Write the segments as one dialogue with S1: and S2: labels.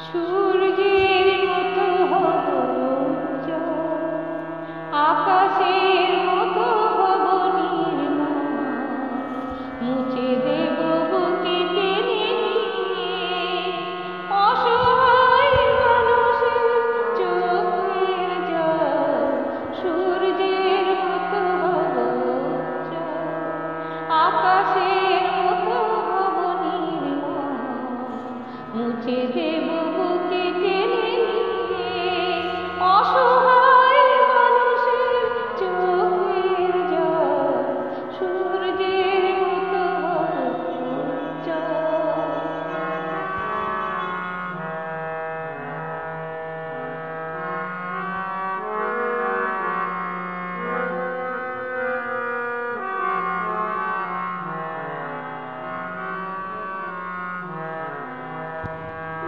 S1: সূর্যের মতো হব উজ্জ্বল, আকাশের মতো হব নির্মল, মুছে দেব বুকে টেনে নিয়ে অসহায় মানুষের চোখের জল। সূর্যের মতো হব উজ্জ্বল, আকাশের মতো হব নির্মল, মুছে দেব বুকে টেনে নিয়ে অসহায় মানুষের চোখের জল। সূর্যের মতো হব উজ্জ্বল।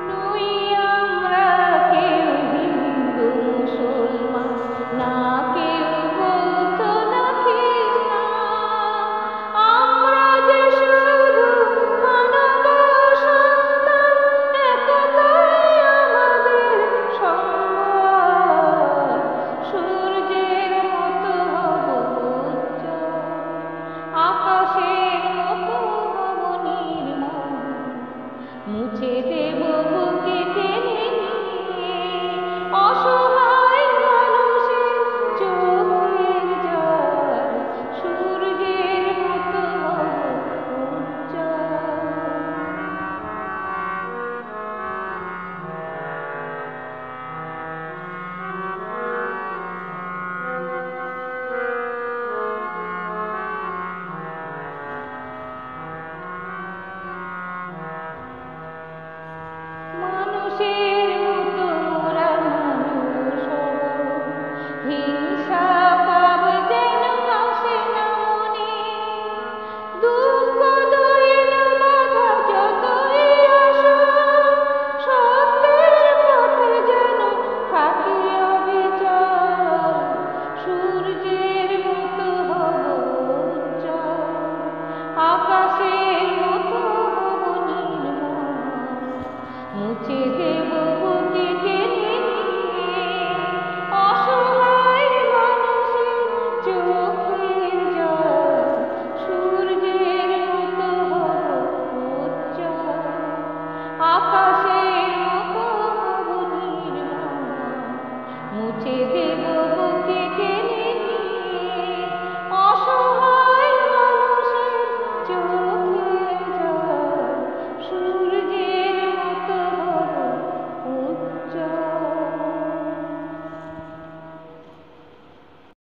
S1: নই আমরা কেউ হিন্দু মুসলমান, না কেউ বৌদ্ধ না খ্রিস্টান, আমরা যে শুধু মানব সন্তান, একতাই আমাদের সম্বল। সূর্যের মতো হব উজ্জ্বল, আকাশের মতো হব নির্মল, মুছে